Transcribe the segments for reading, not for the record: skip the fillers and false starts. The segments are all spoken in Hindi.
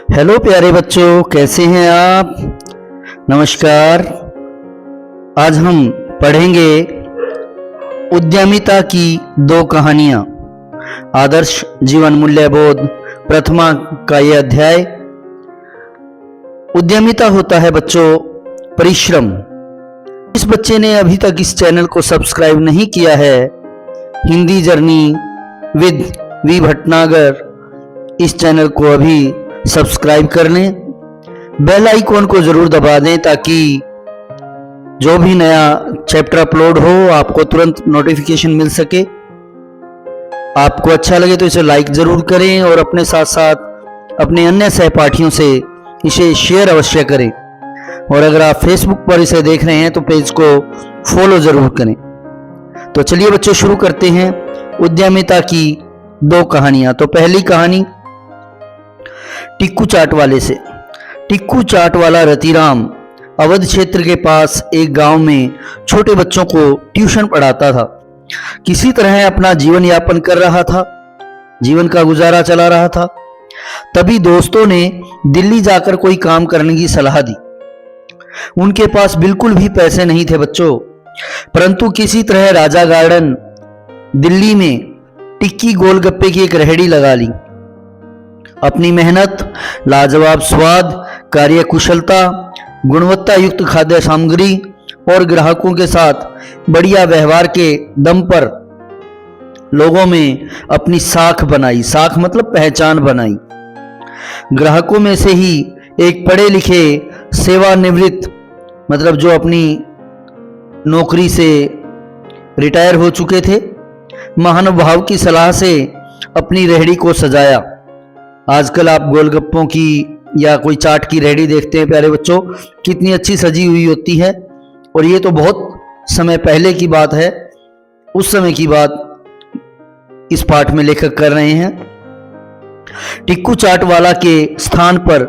हेलो प्यारे बच्चों, कैसे हैं आप। नमस्कार। आज हम पढ़ेंगे उद्यमिता की दो कहानियां। आदर्श जीवन मूल्यबोध प्रथमा का यह अध्याय। उद्यमिता होता है बच्चों परिश्रम। इस बच्चे ने अभी तक इस चैनल को सब्सक्राइब नहीं किया है, Hindi journey with V Bhatnagar, इस चैनल को अभी सब्सक्राइब कर लें। बेल आइकॉन को जरूर दबा दें ताकि जो भी नया चैप्टर अपलोड हो आपको तुरंत नोटिफिकेशन मिल सके। आपको अच्छा लगे तो इसे लाइक जरूर करें और अपने साथ साथ अपने अन्य सहपाठियों से इसे शेयर अवश्य करें। और अगर आप फेसबुक पर इसे देख रहे हैं तो पेज को फॉलो जरूर करें। तो चलिए बच्चों शुरू करते हैं उद्यमिता की दो कहानियां। तो पहली कहानी टिक्कू चाट वाले से। टिक्कू चाट वाला रतिराम अवध क्षेत्र के पास एक गांव में छोटे बच्चों को ट्यूशन पढ़ाता था। किसी तरह अपना जीवन यापन कर रहा था, जीवन का गुजारा चला रहा था। तभी दोस्तों ने दिल्ली जाकर कोई काम करने की सलाह दी। उनके पास बिल्कुल भी पैसे नहीं थे बच्चों, परंतु किसी तरह राजा गार्डन दिल्ली में टिक्की गोलगप्पे की एक रेहड़ी लगा ली। अपनी मेहनत, लाजवाब स्वाद, कार्यकुशलता, गुणवत्ता युक्त खाद्य सामग्री और ग्राहकों के साथ बढ़िया व्यवहार के दम पर लोगों में अपनी साख बनाई। साख मतलब पहचान बनाई। ग्राहकों में से ही एक पढ़े लिखे सेवानिवृत्त, मतलब जो अपनी नौकरी से रिटायर हो चुके थे, महानुभाव की सलाह से अपनी रेहड़ी को सजाया। आजकल आप गोलगप्पों की या कोई चाट की रेहड़ी देखते हैं प्यारे बच्चों, कितनी अच्छी सजी हुई होती है। और ये तो बहुत समय पहले की बात है, उस समय की बात इस पाठ में लेखक कर रहे हैं। टिक्कू चाट वाला के स्थान पर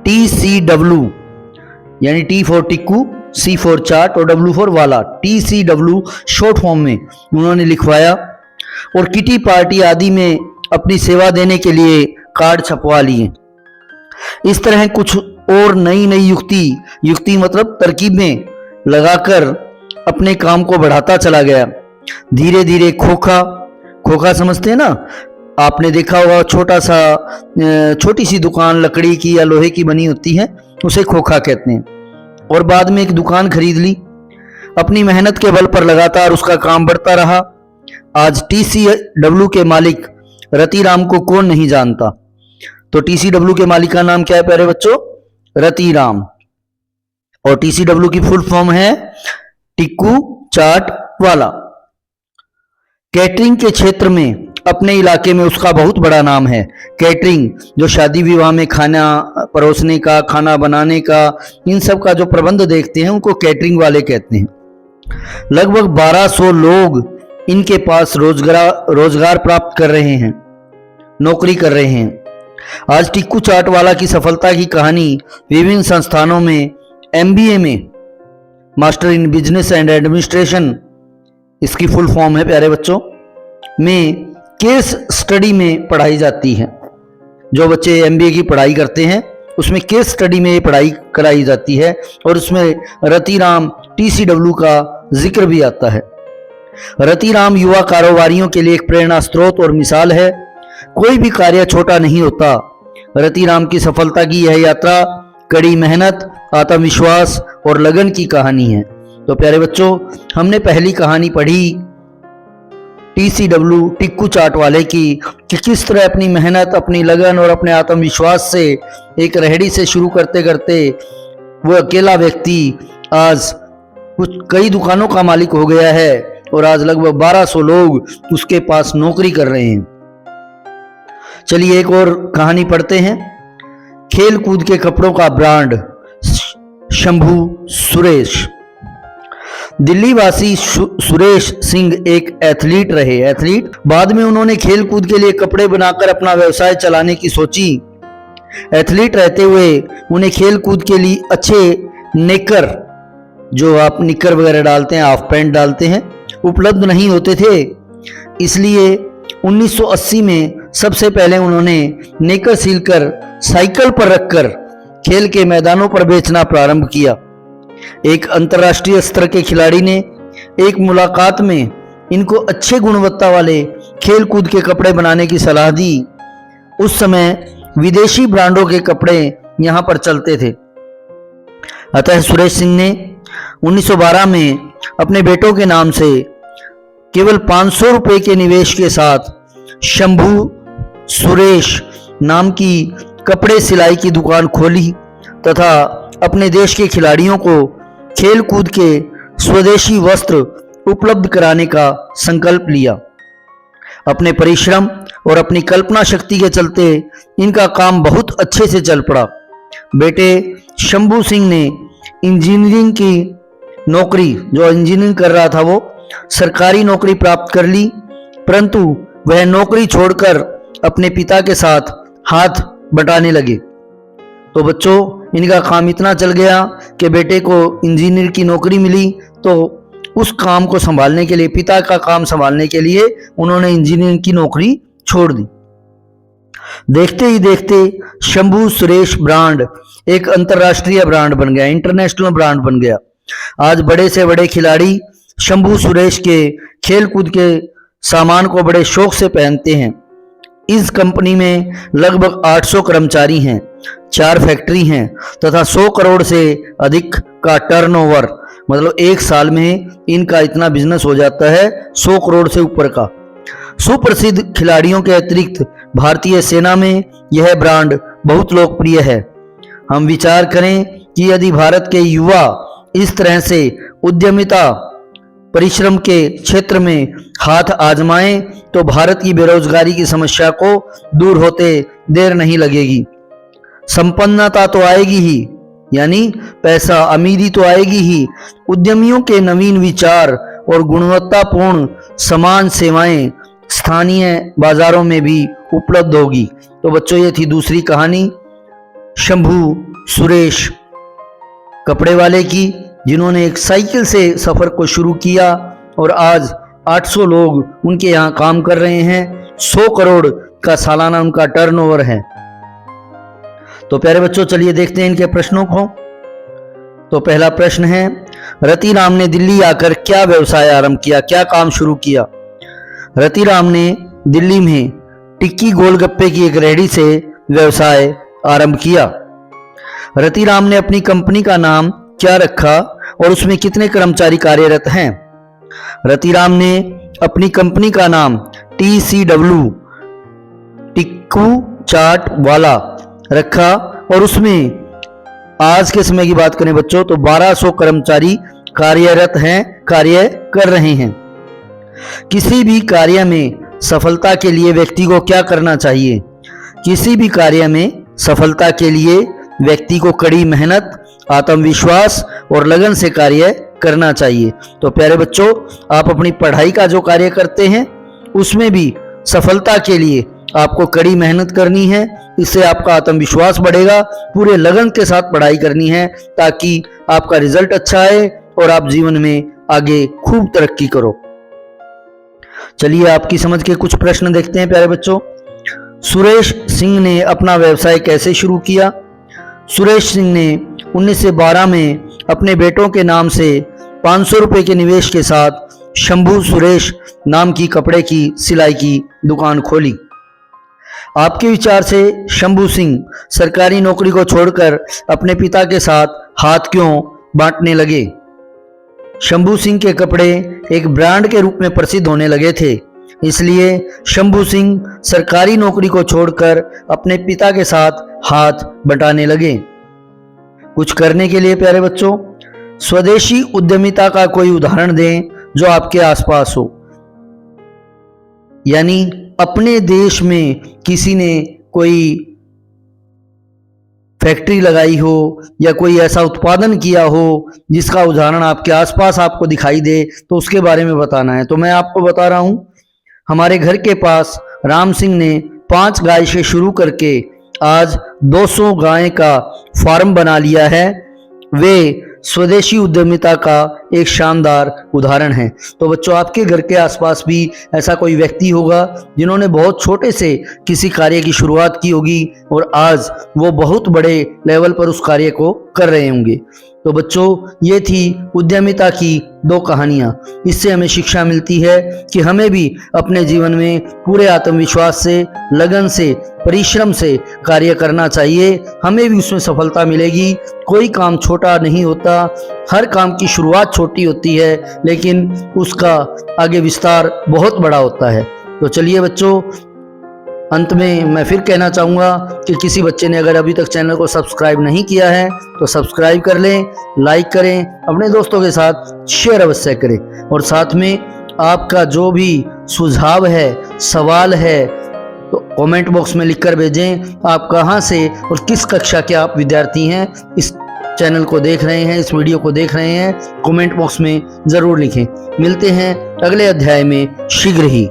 TCW यानी T for Tikku, C for chaat और W फॉर वाला, TCW शॉर्ट फॉर्म में उन्होंने लिखवाया। और किटी पार्टी आदि में अपनी सेवा देने के लिए कार्ड छपवा लिए। इस तरह कुछ और नई नई युक्ति मतलब तरकीबें लगाकर अपने काम को बढ़ाता चला गया। धीरे धीरे खोखा समझते हैं ना, आपने देखा होगा छोटी सी दुकान लकड़ी की या लोहे की बनी होती है, उसे खोखा कहते हैं। और बाद में एक दुकान खरीद ली। अपनी मेहनत के बल पर लगातार उसका काम बढ़ता रहा। आज TCW के मालिक रतिराम को कौन नहीं जानता। तो TCW के मालिक का नाम क्या है प्यारे बच्चों? रतिराम। और TCW की फुल फॉर्म है टिक्कू चाट वाला। कैटरिंग के क्षेत्र में अपने इलाके में उसका बहुत बड़ा नाम है। कैटरिंग जो शादी विवाह में खाना परोसने का, खाना बनाने का, इन सब का जो प्रबंध देखते हैं उनको कैटरिंग वाले कहते हैं। लगभग 1200 लोग इनके पास रोजगार प्राप्त कर रहे हैं, नौकरी कर रहे हैं। आज टिक्कू चाट वाला की सफलता की कहानी विभिन्न संस्थानों में MBA में, master in business and administration इसकी फुल फॉर्म है प्यारे बच्चों, में केस स्टडी में पढ़ाई जाती है। जो बच्चे MBA की पढ़ाई करते हैं उसमें केस स्टडी में पढ़ाई कराई जाती है और उसमें रतिराम TCW का जिक्र भी आता है। रतिराम युवा कारोबारियों के लिए एक प्रेरणा स्रोत और मिसाल है। कोई भी कार्य छोटा नहीं होता। रतिराम की सफलता की यह यात्रा कड़ी मेहनत, आत्मविश्वास और लगन की कहानी है। तो प्यारे बच्चों, हमने पहली कहानी पढ़ी TCW टिक्कू चाट वाले की कि किस तरह अपनी मेहनत, अपनी लगन और अपने आत्मविश्वास से एक रेहड़ी से शुरू करते करते वो अकेला व्यक्ति आज कई दुकानों का मालिक हो गया है और आज लगभग 1200 लोग उसके पास नौकरी कर रहे हैं। चलिए एक और कहानी पढ़ते हैं। खेल कूद के कपड़ों का ब्रांड शंभू सुरेश। दिल्ली वासी सुरेश सिंह एक एथलीट रहे। बाद में उन्होंने खेल कूद के लिए कपड़े बनाकर अपना व्यवसाय चलाने की सोची। एथलीट रहते हुए उन्हें खेल कूद के लिए अच्छे नेकर, जो आप निकर वगैरह डालते हैं, हाफ पैंट डालते हैं, उपलब्ध नहीं होते थे। इसलिए 1980 में सबसे पहले उन्होंने नेकर सिलकर साइकिल पर रखकर खेल के मैदानों पर बेचना प्रारंभ किया। एक अंतर्राष्ट्रीय स्तर के खिलाड़ी ने एक मुलाकात में इनको अच्छे गुणवत्ता वाले खेल कूद के कपड़े बनाने की सलाह दी। उस समय विदेशी ब्रांडों के कपड़े यहां पर चलते थे। अतः सुरेश सिंह ने 1912 में अपने बेटों के नाम से केवल 500 रुपए के निवेश के साथ शंभू सुरेश नाम की कपड़े सिलाई की दुकान खोली तथा अपने देश के खिलाड़ियों को खेल कूद के स्वदेशी वस्त्र उपलब्ध कराने का संकल्प लिया। अपने परिश्रम और अपनी कल्पना शक्ति के चलते इनका काम बहुत अच्छे से चल पड़ा। बेटे शंभू सिंह ने इंजीनियरिंग की नौकरी, जो इंजीनियरिंग कर रहा था वो सरकारी नौकरी प्राप्त कर ली, परंतु वह नौकरी छोड़कर अपने पिता के साथ हाथ बटाने लगे। तो बच्चों, इनका काम इतना चल गया कि बेटे को इंजीनियर की नौकरी मिली, तो उस काम को संभालने के लिए, पिता का काम संभालने के लिए उन्होंने इंजीनियरिंग की नौकरी छोड़ दी। देखते ही देखते शंभू सुरेश ब्रांड एक अंतर्राष्ट्रीय ब्रांड बन गया, इंटरनेशनल ब्रांड बन गया। आज बड़े से बड़े खिलाड़ी शंभू सुरेश के खेल कूद के सामान को बड़े शौक से पहनते हैं। इस कंपनी में लगभग 800 कर्मचारी हैं, 4 फैक्ट्री हैं तथा 100 करोड़ से अधिक का टर्नओवर, मतलब एक साल में इनका इतना बिजनेस हो जाता है 100 करोड़ से ऊपर का। सुप्रसिद्ध खिलाड़ियों के अतिरिक्त भारतीय सेना में यह ब्रांड बहुत लोकप्रिय है। हम विचार करें कि यदि भारत के युवा इस तरह से उद्यमिता परिश्रम के क्षेत्र में हाथ आजमाएं तो भारत की बेरोजगारी की समस्या को दूर होते देर नहीं लगेगी। संपन्नता तो आएगी ही, यानी पैसा, अमीरी तो आएगी ही। उद्यमियों के नवीन विचार और गुणवत्तापूर्ण समान सेवाएं स्थानीय बाजारों में भी उपलब्ध होगी। तो बच्चों, ये थी दूसरी कहानी शंभू सुरेश कपड़े वाले की, जिन्होंने एक साइकिल से सफर को शुरू किया और आज 800 लोग उनके यहाँ काम कर रहे हैं। 100 करोड़ का सालाना उनका टर्नओवर है। तो प्यारे बच्चों, चलिए देखते हैं इनके प्रश्नों को। तो पहला प्रश्न है, रतिराम ने दिल्ली आकर क्या व्यवसाय आरंभ किया, क्या काम शुरू किया? रतिराम ने दिल्ली में टिक्की गोलगप्पे की एक रेहड़ी से व्यवसाय आरंभ किया। रतिराम ने अपनी कंपनी का नाम क्या रखा और उसमें कितने कर्मचारी कार्यरत हैं? रतिराम ने अपनी कंपनी का नाम TCW टिक्कू चाट वाला रखा और उसमें आज के समय की बात करें बच्चों तो 1200 कर्मचारी कार्यरत हैं, कार्य कर रहे हैं। किसी भी कार्य में सफलता के लिए व्यक्ति को क्या करना चाहिए? किसी भी कार्य में सफलता के लिए व्यक्ति को कड़ी मेहनत, आत्मविश्वास और लगन से कार्य करना चाहिए। तो प्यारे बच्चों, आप अपनी पढ़ाई का जो कार्य करते हैं उसमें भी सफलता के लिए आपको कड़ी मेहनत करनी है। इससे आपका आत्मविश्वास बढ़ेगा। पूरे लगन के साथ पढ़ाई करनी है ताकि आपका रिजल्ट अच्छा आए और आप जीवन में आगे खूब तरक्की करो। चलिए आपकी समझ के कुछ प्रश्न देखते हैं प्यारे बच्चों। सुरेश सिंह ने अपना व्यवसाय कैसे शुरू किया? सुरेश सिंह ने 1912 में अपने बेटों के नाम से 500 रुपए के निवेश के साथ शंभू सुरेश नाम की कपड़े की सिलाई की दुकान खोली। आपके विचार से शंभू सिंह सरकारी नौकरी को छोड़कर अपने पिता के साथ हाथ क्यों बांटने लगे? शंभू सिंह के कपड़े एक ब्रांड के रूप में प्रसिद्ध होने लगे थे, इसलिए शंभू सिंह सरकारी नौकरी को छोड़कर अपने पिता के साथ हाथ बटाने लगे। कुछ करने के लिए प्यारे बच्चों, स्वदेशी उद्यमिता का कोई उदाहरण दें जो आपके आसपास हो। यानी अपने देश में किसी ने कोई फैक्ट्री लगाई हो या कोई ऐसा उत्पादन किया हो जिसका उदाहरण आपके आसपास आपको दिखाई दे, तो उसके बारे में बताना है। तो मैं आपको बता रहा हूं, हमारे घर के पास राम सिंह ने 5 गाय से शुरू करके आज 200 गाय का फार्म बना लिया है। वे स्वदेशी उद्यमिता का एक शानदार उदाहरण है। तो बच्चों, आपके घर के आसपास भी ऐसा कोई व्यक्ति होगा जिन्होंने बहुत छोटे से किसी कार्य की शुरुआत की होगी और आज वो बहुत बड़े लेवल पर उस कार्य को कर रहे होंगे। तो बच्चों, ये थी उद्यमिता की 2 कहानियां। इससे हमें शिक्षा मिलती है कि हमें भी अपने जीवन में पूरे आत्मविश्वास से, लगन से, परिश्रम से कार्य करना चाहिए। हमें भी उसमें सफलता मिलेगी। कोई काम छोटा नहीं होता, हर काम की शुरुआत छोटी होती है, लेकिन उसका आगे विस्तार बहुत बड़ा होता है। तो चलिए बच्चों, अंत में मैं फिर कहना चाहूँगा कि किसी बच्चे ने अगर अभी तक चैनल को सब्सक्राइब नहीं किया है तो सब्सक्राइब कर लें, लाइक करें, अपने दोस्तों के साथ शेयर अवश्य करें और साथ में आपका जो भी सुझाव है, सवाल है, तो कमेंट बॉक्स में लिखकर भेजें। आप कहाँ से और किस कक्षा के आप विद्यार्थी हैं, इस चैनल को देख रहे हैं, इस वीडियो को देख रहे हैं, कमेंट बॉक्स में ज़रूर लिखें। मिलते हैं अगले अध्याय में शीघ्र ही।